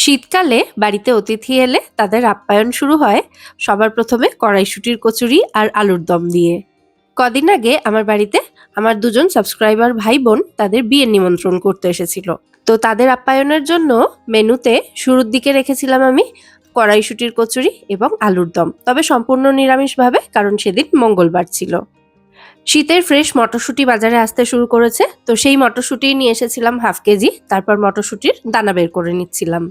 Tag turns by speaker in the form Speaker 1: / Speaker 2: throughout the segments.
Speaker 1: শীতকালে বাড়িতে অতিথি এলে তাদের আপ্যায়ন শুরু হয় সবার প্রথমে কড়াইশুঁটির কচুরি আর আলুর দম দিয়ে। কদিন আগে আমার বাড়িতে আমার দুজন সাবস্ক্রাইবার ভাই বোন তাদের বিয়ের নিমন্ত্রণ করতে এসেছিল। তো তাদের আপ্যায়নের জন্য মেনুতে শুরুর দিকে রেখেছিলাম আমি কড়াইশুঁটির কচুরি এবং আলুর দম, তবে সম্পূর্ণ নিরামিষভাবে, কারণ সেদিন মঙ্গলবার ছিল। শীতের ফ্রেশ মটরশুঁটি বাজারে আসতে শুরু করেছে, তো সেই মটরশুঁটি নিয়ে এসেছিলাম হাফ কেজি। তারপর মটরশুঁটির দানা বের করে নিচ্ছিলাম।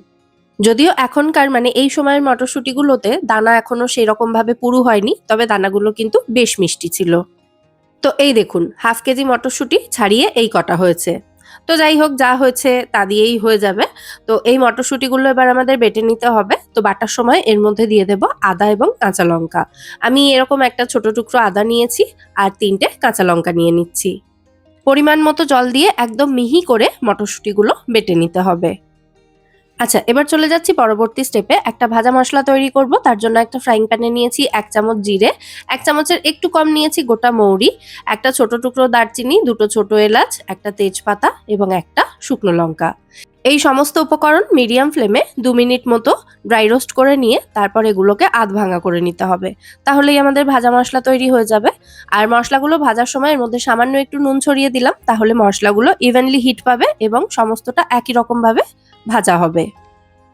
Speaker 1: যদিও এখনকার এই সময়ের মটরশুঁটিগুলোতে দানা এখনো সেই রকম ভাবে পুরু হয়নি, তবে দানাগুলো কিন্তু বেশ মিষ্টি ছিল। তো এই দেখুন, হাফ কেজি মটরশুঁটি ছাড়িয়ে এই কটা হয়েছে। তো যাই হোক, যা হয়েছে তা দিয়েই হয়ে যাবে। তো এই মটরশুঁটিগুলো এবার আমাদের বেটে নিতে হবে। তো বাটার সময় এর মধ্যে দিয়ে দেব আদা এবং কাঁচা লঙ্কা। আমি এরকম একটা ছোট টুকরো আদা নিয়েছি আর 3টে কাঁচা লঙ্কা নিয়ে নিচ্ছি। পরিমাণ মতো জল দিয়ে একদম মিহি করে মটরশুঁটিগুলো বেটে নিতে হবে। আচ্ছা, এবার চলে যাচ্ছি পরবর্তী স্টেপে। একটা ভাজা মশলা তৈরি করব। তার জন্য একটা ফ্রাইং প্যানে নিয়েছি 1 চামচ জিরে, 1 চামচের একটু কম নিয়েছি গোটা মৌরি, একটা ছোট টুকরো দারচিনি, 2টো ছোট এলাচ, একটা তেজপাতা এবং একটা শুকনো লঙ্কা। এই সমস্ত উপকরণ মিডিয়াম ফ্লেমে 2 মিনিট মতো ড্রাই রোস্ট করে নিয়ে তারপর এগুলোকে আধ ভাঙা করে নিতে হবে। তাহলেই আমাদের ভাজা মশলা তৈরি হয়ে যাবে। আর মশলাগুলো ভাজার সময় এর মধ্যে সামান্য একটু নুন ছড়িয়ে দিলাম, তাহলে মশলাগুলো ইভেনলি হিট পাবে এবং সমস্তটা একই রকম ভাবে ভাজা হবে।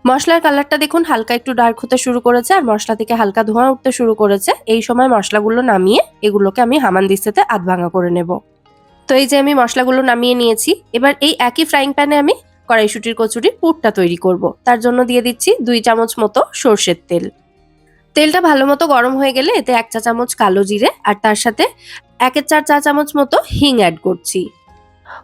Speaker 1: মশলার কালারটা দেখুন হালকা একটু ডার্ক হতে শুরু করেছে আর মশলা থেকে হালকা ধোঁয়া উঠতে শুরু করেছে। এই সময় মশলাগুলো নামিয়ে এগুলোকে আমি হামানদিস্তাতে আধ ভাঙা করে নেব। তো এই যে আমি মশলাগুলো নামিয়ে নিয়েছি। এবার এই একই ফ্রাইং প্যানে আমি কড়াইশুঁটির কচুরির পুরটা তৈরি করব। তার জন্য দিয়ে দিচ্ছি 2 চামচ মতো সর্ষের তেল। তেলটা ভালো মতো গরম হয়ে গেলে এতে 1 চা চামচ কালো জিরে আর তার সাথে 1/4 চা চামচ মতো হিং অ্যাড করছি।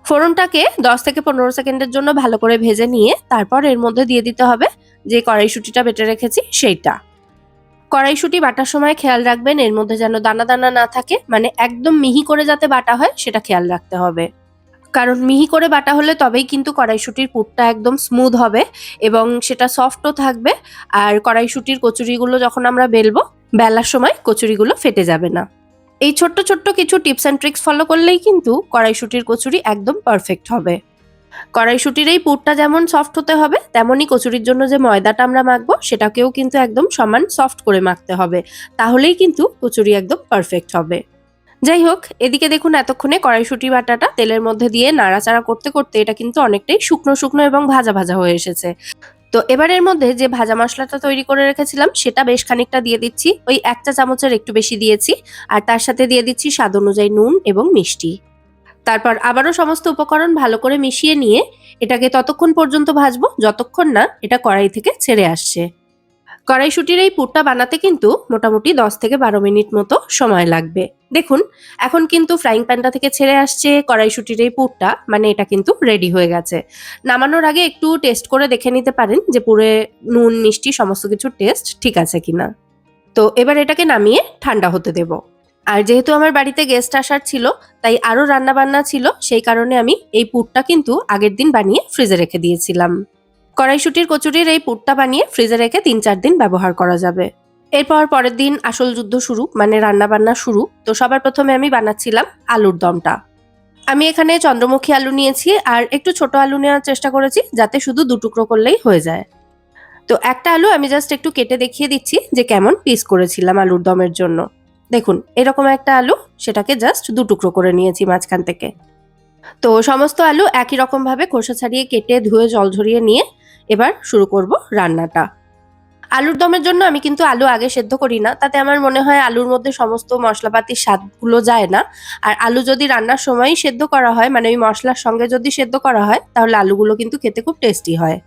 Speaker 1: ফোড়নটাকে 10 থেকে 15 সেকেন্ডের জন্য ভালো করে ভেজে নিয়ে তারপর এর মধ্যে দিয়ে দিতে হবে যে কড়াইশুঁটিটা বেটে রেখেছি সেইটা। কড়াইশুঁটি বাটার সময় খেয়াল রাখবেন এর মধ্যে যেন দানা দানা না থাকে, একদম মিহি করে যাতে বাটা হয় সেটা খেয়াল রাখতে হবে। কারণ মিহি করে বাটা হলে তবেই কিন্তু কড়াইশুঁটির পুরটা একদম স্মুথ হবে এবং সেটা সফটও থাকবে। আর কড়াইশুঁটির কচুরিগুলো যখন আমরা বেলার সময় কচুরিগুলো ফেটে যাবে না। এই ছোট্ট ছোট্ট কিছু টিপস অ্যান্ড ট্রিক্স ফলো করলেই কিন্তু কড়াইশুঁটির কচুরি একদম পারফেক্ট হবে। কড়াইশুঁটির এই পুরটা যেমন সফট হতে হবে, তেমনই কচুরির জন্য যে ময়দাটা আমরা মাখবো সেটাকেও কিন্তু একদম সমান সফট করে মাখতে হবে। তাহলেই কিন্তু কচুরি একদম পারফেক্ট হবে। যাই হোক, এদিকে দেখুন এতক্ষণে কড়াইশুঁটি বাটাটা তেলের মধ্যে দিয়ে নাড়াচাড়া করতে করতে এটা কিন্তু অনেকটাই শুকনো শুকনো এবং ভাজা ভাজা হয়ে এসেছে। তো এবার এর মধ্যে যে ভাজা মশলাটা তৈরি করে রেখেছিলাম সেটা বেশ খানিকটা দিয়ে দিচ্ছি। ওই 1 চা চামচের একটু বেশি দিয়েছি। আর তার সাথে দিয়ে দিচ্ছি স্বাদ অনুযায়ী নুন এবং মিষ্টি। তারপর আবারও সমস্ত উপকরণ ভালো করে মিশিয়ে নিয়ে এটাকে ততক্ষণ পর্যন্ত ভাজবো যতক্ষণ না এটা কড়াই থেকে ছেড়ে আসছে। কড়াইশুঁটির এই পুরটা বানাতে কিন্তু মোটামুটি 10 থেকে 12 মিনিট মতো সময় লাগবে। দেখুন, এখন কিন্তু ফ্রাইং প্যানটা থেকে ছেড়ে আসছে কড়াইশুঁটির এই পুরটা, এটা কিন্তু রেডি হয়ে গেছে। নামানোর আগে একটু টেস্ট করে দেখে নিতে পারেন যে পুরে নুন মিষ্টি সমস্ত কিছুর টেস্ট ঠিক আছে কিনা। তো এবার এটাকে নামিয়ে ঠান্ডা হতে দেব। আর যেহেতু আমার বাড়িতে গেস্ট আসার ছিল, তাই আরো রান্না বান্না ছিল, সেই কারণে আমি এই পুরটা কিন্তু আগের দিন বানিয়ে ফ্রিজে রেখে দিয়েছিলাম। কড়াইশুঁটির কচুরির এই পুরটা বানিয়ে ফ্রিজে রেখে 3-4 দিন ব্যবহার করা যাবে। এরপর পরের দিন আসল যুদ্ধ শুরু, রান্না বান্না শুরু। তো সবার প্রথমে আমি বানাচ্ছিলাম আলুর দমটা। আমি এখানে চন্দ্রমুখী আলু নিয়েছি আর একটু ছোট আলু নেওয়ার চেষ্টা করেছি যাতে শুধু 2 টুকরো করলেই হয়ে যায়। তো একটা আলু আমি জাস্ট একটু কেটে দেখিয়ে দিচ্ছি যে কেমন পিস করেছিলাম আলুর দমের জন্য। দেখুন, এরকম একটা আলু, সেটাকে জাস্ট 2 টুকরো করে নিয়েছি মাঝখান থেকে। তো সমস্ত আলু একই রকম ভাবে খোসা ছাড়িয়ে কেটে ধুয়ে জল ঝরিয়ে নিয়ে এবার শুরু করব রান্নাটা। আলুর দমের জন্য আমি কিন্তু আলু আগে সেদ্ধ করি না, তাতে আমার মনে হয় আলুর মধ্যে সমস্ত মশলাপাতির স্বাদগুলো যায় না। আর আলু যদি রান্নার সময়ই সেদ্ধ করা হয়, ওই মশলার সঙ্গে যদি সেদ্ধ করা হয়, তাহলে আলুগুলো কিন্তু খেতে খুব টেস্টি হয়।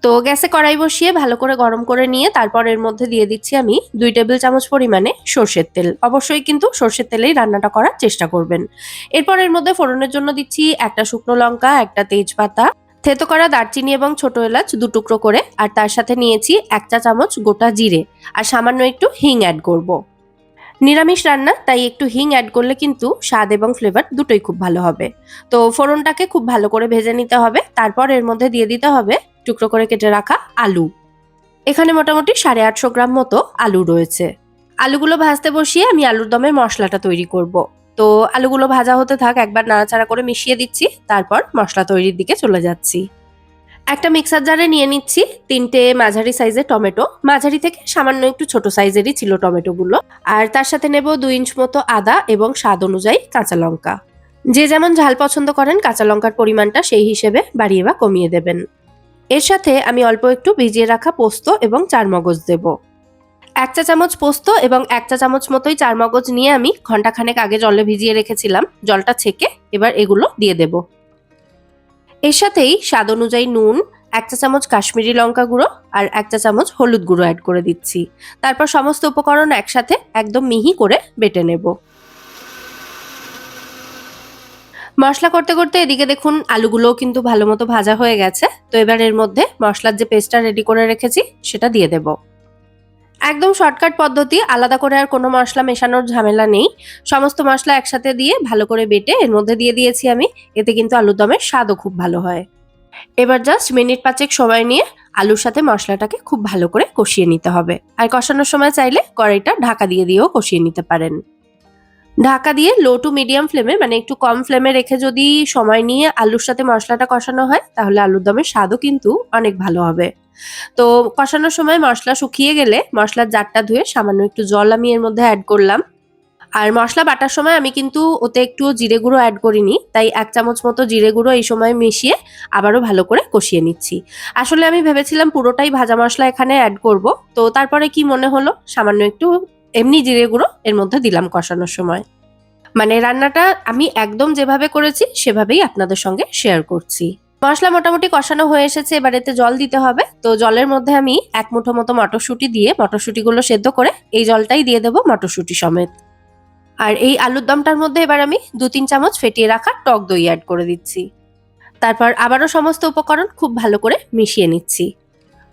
Speaker 1: তো গ্যাসে কড়াই বসিয়ে ভালো করে গরম করে নিয়ে তারপর এর মধ্যে দিয়ে দিচ্ছি আমি 2 টেবিল চামচ পরিমাণে সর্ষের তেল। অবশ্যই কিন্তু সর্ষের তেলেই রান্নাটা করার চেষ্টা করবেন। এরপর এর মধ্যে ফোড়নের জন্য দিচ্ছি একটা শুকনো লঙ্কা, একটা তেজপাতা, থেতো করা দারচিনি এবং ছোট এলাচ 2 টুকরো করে, আর তার সাথে নিয়েছি 1 চা চামচ গোটা জিরে আর সামান্য একটু হিং অ্যাড করব। নিরামিষ রান্না, তাই একটু হিং অ্যাড করলে কিন্তু স্বাদ এবং ফ্লেভার দুটোই খুব ভালো হবে। তো ফোড়নটাকে খুব ভালো করে ভেজে নিতে হবে। তারপর এর মধ্যে দিয়ে দিতে হবে টুকরো করে কেটে রাখা আলু। এখানে মোটামুটি 850 গ্রাম মতো আলু রয়েছে। আলুগুলো ভাজতে বসিয়ে আমি আলুর দমের মশলাটা তৈরি করব। তো আলুগুলো ভাজা হতে থাক, একবার নাড়াচাড়া করে মিশিয়ে দিচ্ছি, তারপর মশলা তৈরির দিকে চলে যাচ্ছি। একটা মিক্সার জারে নিয়ে নিচ্ছি 3টে মাঝারি সাইজের টমেটো, মাঝারি থেকে সামান্য একটু ছোট সাইজেরই ছিল টমেটোগুলো। আর তার সাথে নেব 2 ইঞ্চ মতো আদা এবং স্বাদ অনুযায়ী কাঁচা লঙ্কা। যে যেমন ঝাল পছন্দ করেন কাঁচা লঙ্কার পরিমাণটা সেই হিসেবে বাড়িয়ে বা কমিয়ে দেবেন। এর সাথে আমি অল্প একটু ভিজিয়ে রাখা পোস্ত এবং চারমগজ দেব। 1 চা চামচ পোস্ত এবং 1 চা চামচ মতোই চারমগজ নিয়ে আমি ঘন্টাখানেক আগে জলে ভিজিয়ে রেখেছিলাম। জলটা ছেঁকে এবার এগুলো দিয়ে দেব। এর সাথেই স্বাদ অনুযায়ী নুন, 1 চা চামচ কাশ্মীরি লঙ্কা গুঁড়ো আর 1 চা চামচ হলুদ গুঁড়ো অ্যাড করে দিচ্ছি। তারপর সমস্ত উপকরণ একসাথে একদম মিহি করে বেটে নেব। মশলা করতে করতে এদিকে দেখুন আলুগুলোও কিন্তু ভালো মতো ভাজা হয়ে গেছে। তো এবার এর মধ্যে মশলার যে পেস্টটা রেডি করে রেখেছি সেটা দিয়ে দেব। একদম শর্টকাট পদ্ধতি, আলাদা করে আর কোনো মশলা মেশানোর ঝামেলা নেই। সমস্ত মশলা একসাথে দিয়ে ভালো করে বেটে এর মধ্যে দিয়ে দিয়েছি আমি। এতে কিন্তু আলুর দমের স্বাদও খুব ভালো হয়। এবার জাস্ট মিনিট 5 সময় নিয়ে আলুর সাথে মশলাটাকে খুব ভালো করে কষিয়ে নিতে হবে। আর কষানোর সময় চাইলে কড়াইটা ঢাকা দিয়ে দিয়েও কষিয়ে নিতে পারেন। ঢাকা দিয়ে লো টু মিডিয়াম ফ্লেমে, মানে একটু কম ফ্লেমে রেখে যদি সময় নিয়ে আলুর সাথে মশলাটা কষানো হয় তাহলে আলুর দমের স্বাদও কিন্তু অনেক ভালো হবে। তো কষানোর সময় মশলা শুকিয়ে গেলে মশলার জারটা ধুয়ে সামান্য একটু জল আমি এর মধ্যে অ্যাড করলাম। আর মশলা বাটার সময় আমি কিন্তু ওতে একটুও জিরে গুঁড়ো অ্যাড করিনি, তাই 1 চামচ মতো জিরে গুঁড়ো এই সময় মিশিয়ে আবারও ভালো করে কষিয়ে নিচ্ছি। আসলে আমি ভেবেছিলাম পুরোটাই ভাজা মশলা এখানে অ্যাড করব, তো তারপরে কি মনে হলো সামান্য একটু এমনি জিরে গুঁড়ো এর মধ্যে দিলাম কষানোর সময়। মানে রান্নাটা আমি একদম যেভাবে করেছি সেভাবেই আপনাদের সঙ্গে শেয়ার করছি। মশলা মোটামুটি কষানো হয়ে এসেছে, এবার এতে জল দিতে হবে। তো জলের মধ্যে আমি 1 মুঠো মতো মটরশুঁটি দিয়ে মটরশুঁটিগুলো সেদ্ধ করে এই জলটাই দিয়ে দেবো মটরশুঁটি সমেত। আর এই আলুর দমটার মধ্যে এবার আমি 2-3 চামচ ফেটিয়ে রাখা টক দই অ্যাড করে দিচ্ছি। তারপর আবারও সমস্ত উপকরণ খুব ভালো করে মিশিয়ে নিচ্ছি।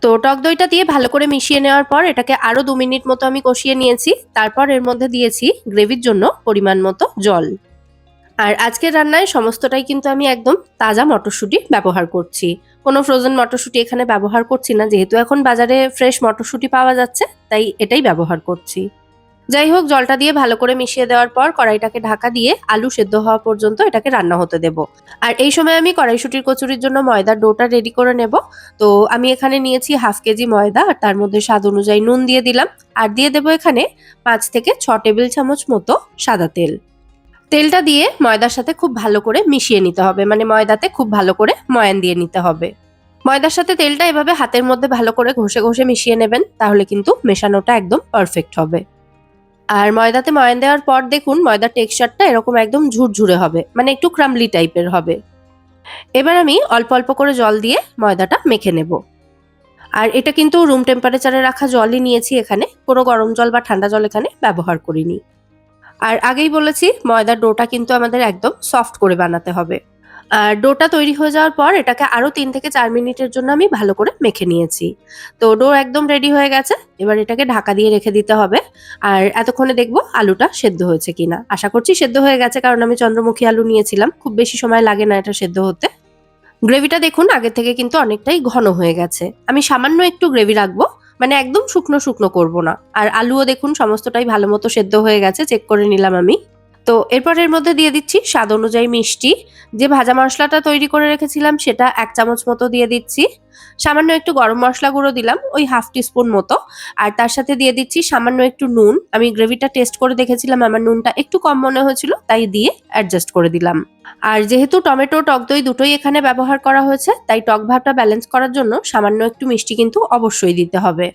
Speaker 1: তো টক দইটা দিয়ে ভালো করে মিশিয়ে নেওয়ার পর এটাকে আরো 2 মিনিট মতো আমি কষিয়ে নিয়েছি। তারপর এর মধ্যে দিয়েছি গ্রেভির জন্য পরিমাণ মতো জল। আর আজকের রান্নায় সমস্তটাই কিন্তু আমি একদম তাজা মটরশুঁটি ব্যবহার করছি। কোনো ফ্রোজেন মটরশুঁটি এখানে ব্যবহার করছি না, যেহেতু এখন বাজারে ফ্রেশ মটরশুঁটি পাওয়া যাচ্ছে তাই এটাই ব্যবহার করছি। যাই হোক, জলটা দিয়ে ভালো করে মিশিয়ে দেওয়ার পর কড়াইটাকে ঢাকা দিয়ে আলু সেদ্ধ হওয়া পর্যন্ত এটাকে রান্না হতে দেব। আর এই সময় আমি কড়াইশুঁটির কচুরির জন্য ময়দার ডোটা রেডি করে নেব। তো আমি এখানে নিয়েছি 1/2 কেজি ময়দা আর তার মধ্যে স্বাদ অনুযায়ী নুন দিয়ে দিলাম। আর দিয়ে দেবো এখানে 5 থেকে 6 টেবিল চামচ মতো সাদা তেল। তেলটা দিয়ে ময়দার সাথে খুব ভালো করে মিশিয়ে নিতে হবে, মানে ময়দাতে খুব ভালো করে ময়ান দিয়ে নিতে হবে। ময়দার সাথে তেলটা এভাবে হাতের মধ্যে ভালো করে ঘষে ঘষে মিশিয়ে নেবেন, তাহলে কিন্তু মেশানোটা একদম পারফেক্ট হবে। আর ময়দাতে ময়ান দেওয়ার পর দেখুন ময়দার টেক্সচারটা এরকম একদম ঝুরঝুরে হবে, মানে একটু ক্রাম্বলি টাইপের হবে। এবার আমি অল্প অল্প করে জল দিয়ে ময়দাটা মেখে নেব। আর এটা কিন্তু রুম টেম্পারেচারে রাখা জলই নিয়েছি, এখানে কোনো গরম জল বা ঠান্ডা জল এখানে ব্যবহার করিনি। আর আগেই বলেছি ময়দার ডোটা কিন্তু আমাদের একদম সফট করে বানাতে হবে। আর ডোটা তৈরি হয়ে যাওয়ার পর এটাকে আরো 3 থেকে 4 মিনিটের জন্য আমি ভালো করে মেখে নিয়েছি। তো ডো একদম রেডি হয়ে গেছে, এবার এটাকে ঢাকা দিয়ে রেখে দিতে হবে। আর এতক্ষণে দেখবো আলুটা সেদ্ধ হয়েছে কিনা। আশা করছি সেদ্ধ হয়ে গেছে, কারণ আমি চন্দ্রমুখী আলু নিয়েছিলাম, খুব বেশি সময় লাগে না এটা সেদ্ধ হতে। গ্রেভিটা দেখুন আগে থেকে কিন্তু অনেকটাই ঘন হয়ে গেছে। আমি সামান্য একটু গ্রেভি রাখবো, মানে একদম শুকনো শুকনো করবো না। আর আলুও দেখুন সমস্তটাই ভালো মতো সেদ্ধ হয়ে গেছে, চেক করে নিলাম আমি। তো এরপর এর মধ্যে দিয়ে দিচ্ছি স্বাদ অনুযায়ী মিষ্টি। যে ভাজা মশলাটা তৈরি করে রেখেছিলাম সেটা 1 চামচ মতো দিয়ে দিচ্ছি। সামান্য একটু গরম মশলা গুঁড়ো দিলাম, ওই 1/2 টিস্পুন মতো। আর তার সাথে দিয়ে দিচ্ছি সামান্য একটু নুন। আমি গ্রেভিটা টেস্ট করে দেখেছিলাম, আমার নুনটা একটু কম মনে হয়েছিল, তাই দিয়ে অ্যাডজাস্ট করে দিলাম। আর যেহেতু টমেটো টক দই দুটোই এখানে ব্যবহার করা হয়েছে, তাই টক ভাবটা ব্যালেন্স করার জন্য সামান্য একটু মিষ্টি কিন্তু অবশ্যই দিতে হবে।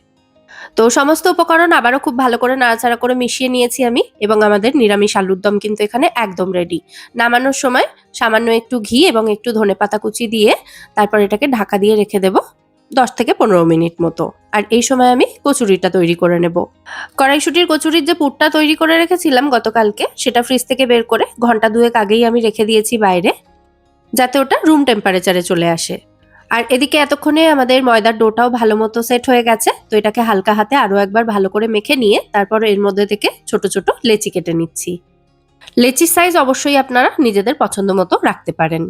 Speaker 1: তো সমস্ত উপকরণ আবারও খুব ভালো করে নাড়াচাড়া করে মিশিয়ে নিয়েছি আমি, এবং আমাদের নিরামিষ আলুর দম কিন্তু এখানে একদম রেডি। নামানোর সময় সামান্য একটু ঘি এবং একটু ধনেপাতা কুচি দিয়ে তারপর এটাকে ঢাকা দিয়ে রেখে দেব 10 থেকে 15 মিনিট মতো। আর এই সময় আমি কচুরিটা তৈরি করে নেব। কড়াইশুঁটির কচুরির যে পুরটা তৈরি করে রেখেছিলাম গতকালকে, সেটা ফ্রিজ থেকে বের করে ঘন্টা 2 আগেই আমি রেখে দিয়েছি বাইরে, যাতে ওটা রুম টেম্পারেচারে চলে আসে। আর এদিকে এতক্ষণে আমাদের ময়দার ডোটাও ভালো মতো সেট হয়ে গেছে। তো এটাকে হালকা হাতে আরো একবার ভালো করে মেখে নিয়ে তারপর এর মধ্যে থেকে ছোট ছোট লেচি কেটে নিচ্ছি। লেচির সাইজ অবশ্যই আপনারা নিজেদের পছন্দ মতো রাখতে পারেন।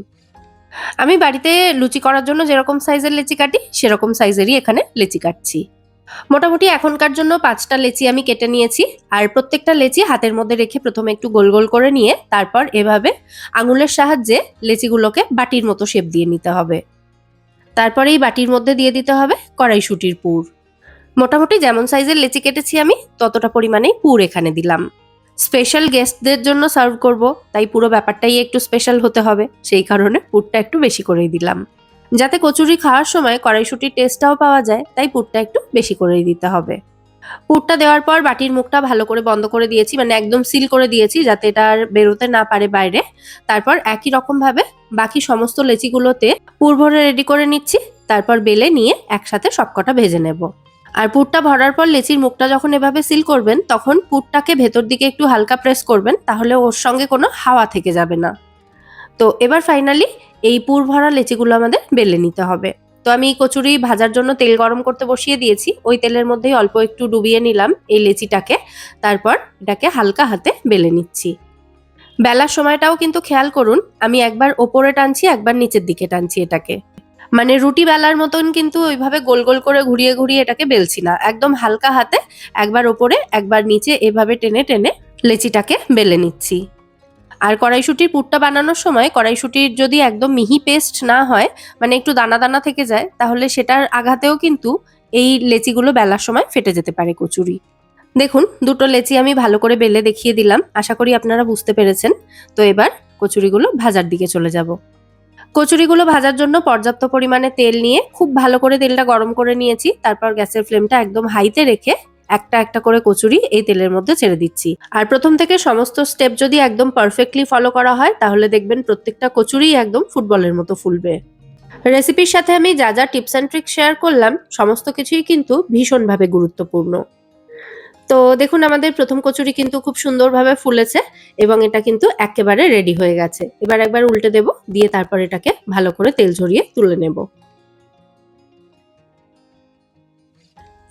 Speaker 1: আমি বাড়িতে লুচি করার জন্য যেরকম সাইজের লেচি কাটি সেরকম সাইজেরই এখানে লেচি কাটছি। মোটামুটি এখনকার জন্য 5টা লেচি আমি কেটে নিয়েছি। আর প্রত্যেকটা লেচি হাতের মধ্যে রেখে প্রথমে একটু গোল গোল করে নিয়ে তারপর এভাবে আঙুলের সাহায্যে লেচিগুলোকে বাটির মতো শেপ দিয়ে নিতে হবে। তারপরে এই বাটির মধ্যে দিয়ে দিতে হবে কড়াইশুঁটির পুর। মোটামুটি যেমন সাইজের লেচি কেটেছি আমি ততটা পরিমাণেই পুর এখানে দিলাম। স্পেশাল গেস্টদের জন্য সার্ভ করব, তাই পুরো ব্যাপারটাই একটু স্পেশাল হতে হবে, সেই কারণে পুরটা একটু বেশি করেই দিলাম। যাতে কচুরি খাওয়ার সময় কড়াইশুঁটির টেস্টটাও পাওয়া যায়, তাই পুরটা একটু বেশি করেই দিতে হবে। পুরটা দেওয়ার পর বাটির মুখটা ভালো করে বন্ধ করে দিয়েছি, মানে একদম সিল করে দিয়েছি যাতে এটা আর বেরোতে না পারে বাইরে। তারপর একই রকম ভাবে বাকি সমস্ত লেচিগুলোতে পুর ভরে রেডি করে নিচ্ছি। তারপর বেলে নিয়ে একসাথে সবকটা ভেজে নেব। আর পুরটা ভরার পর লেচির মুখটা যখন এভাবে সিল করবেন তখন পুরটাকে ভেতর দিকে একটু হালকা প্রেস করবেন, তাহলে ওর সঙ্গে কোনো হাওয়া থেকে যাবে না। তো এবার ফাইনালি এই পুর ভরা লেচিগুলো আমাদের বেলে নিতে হবে। তো আমি কচুরি ভাজার জন্য তেল গরম করতে বসিয়ে দিয়েছি, ওই তেলের মধ্যেই অল্প একটু ডুবিয়ে নিলাম এই লেচিটাকে। তারপর এটাকে হালকা হাতে বেলে নিচ্ছি। বেলার সময়টাও কিন্তু খেয়াল করুন, আমি একবার ওপরে টানছি একবার নিচের দিকে টানছি এটাকে, মানে রুটি বেলার মতন কিন্তু ওইভাবে গোল গোল করে ঘুরিয়ে ঘুরিয়ে এটাকে বেলছি না, একদম হালকা হাতে একবার ওপরে একবার নিচে এভাবে টেনে টেনে লেচিটাকে বেলে নিচ্ছি। আর কড়াইশুঁটির পুরটা বানানোর সময় কড়াইশুঁটির যদি একদম মিহি পেস্ট না হয়, মানে একটু দানা দানা থেকে যায়, তাহলে সেটার আঘাতেও কিন্তু এই লেচিগুলো বেলার সময় ফেটে যেতে পারে কচুরি। দেখুন দুটো লেচি আমি ভালো করে বেলে দেখিয়ে দিলাম, আশা করি আপনারা বুঝতে পেরেছেন। তো এবার কচুরিগুলো ভাজার দিকে চলে যাব। কচুরিগুলো ভাজার জন্য পর্যাপ্ত পরিমাণে তেল নিয়ে খুব ভালো করে তেলটা গরম করে নিয়েছি। তারপর গ্যাসের ফ্লেমটা একদম হাইতে রেখে একটা একটা করে কচুরি এই তেলের মধ্যে ছেড়ে দিচ্ছি। আর প্রথম থেকে সমস্ত স্টেপ যদি একদম পারফেক্টলি ফলো করা হয় তাহলে দেখবেন প্রত্যেকটা কচুরি একদম ফুটবলের মতো ফুলবে। রেসিপির সাথে আমি যা যা টিপস অ্যান্ড ট্রিক্স শেয়ার করলাম সমস্ত কিছুই কিন্তু ভীষণভাবে গুরুত্বপূর্ণ। তো দেখুন আমাদের প্রথম কচুরি কিন্তু খুব সুন্দরভাবে ফুলেছে এবং এটা কিন্তু একেবারে রেডি হয়ে গেছে। এবার একবার উল্টে দেব, দিয়ে তারপর এটাকে ভালো করে তেল ঝরিয়ে তুলে নেব।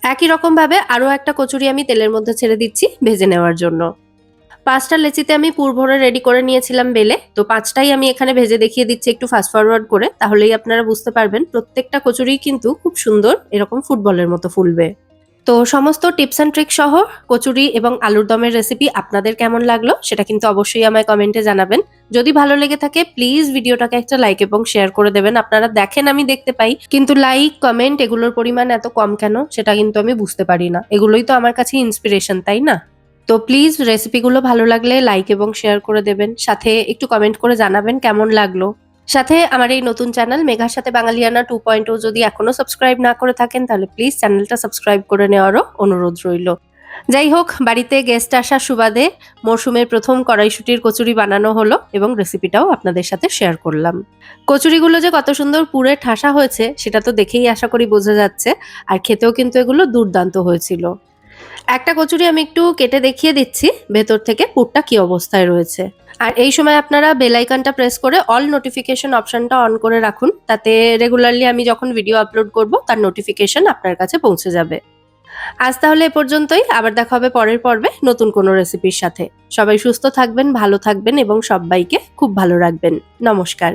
Speaker 1: একই রকম ভাবে আরো একটা কচুরি আমি তেলের মধ্যে ছেড়ে দিচ্ছি ভেজে নেওয়ার জন্য। 5টা লেচিতে আমি পুর ভরে রেডি করে নিয়েছিলাম বেলে, তো 5টাই আমি এখানে ভেজে দেখিয়ে দিচ্ছি একটু ফাস্ট ফরওয়ার্ড করে, তাহলেই আপনারা বুঝতে পারবেন প্রত্যেকটা কচুরি কিন্তু খুব সুন্দর এরকম ফুটবলের মতো ফুলবে। তো সমস্ত টিপস অ্যান্ড ট্রিক সহ কচুরি এবং আলুর দমের রেসিপি আপনাদের কেমন লাগলো সেটা কিন্তু অবশ্যই আমায় কমেন্টে জানাবেন। যদি ভালো লেগে থাকে প্লিজ ভিডিওটাকে একটা লাইক এবং শেয়ার করে দেবেন। আপনারা দেখেন আমি দেখতে পাই, কিন্তু লাইক কমেন্ট এগুলোর পরিমাণ এত কম কেন সেটা কিন্তু আমি বুঝতে পারি না। এগুলোই তো আমার কাছে ইন্সপিরেশন, তাই না? তো প্লিজ রেসিপিগুলো ভালো লাগলে লাইক এবং শেয়ার করে দেবেন, সাথে একটু কমেন্ট করে জানাবেন কেমন লাগলো। সাথে আমার এই নতুন চ্যানেল মেঘার সাথে বাঙালিয়ানা 2.0 যদি এখনো সাবস্ক্রাইব না করে থাকেন তাহলে প্লিজ চ্যানেলটা সাবস্ক্রাইব করে নেওয়ারও অনুরোধ রইল। যাই হোক, বাড়িতে গেস্ট আসার সুবাদে মরশুমের প্রথম কড়াইশুঁটির কচুরি বানানো হলো এবং রেসিপিটাও আপনাদের সাথে শেয়ার করলাম। কচুরিগুলো যে কত সুন্দর পুরে ঠাসা হয়েছে সেটা তো দেখেই আশা করি বোঝা যাচ্ছে, আর খেতেও কিন্তু এগুলো দুর্দান্ত হয়েছিল। একটা কচুরি আমি একটু কেটে দেখিয়ে দিচ্ছি ভেতর থেকে পুরটা কি অবস্থায় রয়েছে। আর এই সময় আপনারা বেল আইকনটা প্রেস করে অল নোটিফিকেশন অপশনটা অন করে রাখুন, তাতে রেগুলারলি আমি যখন ভিডিও আপলোড করব তার নোটিফিকেশন আপনার কাছে পৌঁছে যাবে। আজ তাহলে এ পর্যন্তই, আবার দেখা হবে পরের পর্বে নতুন কোনো রেসিপির সাথে। সবাই সুস্থ থাকবেন, ভালো থাকবেন এবং সবাইকে খুব ভালো রাখবেন। নমস্কার।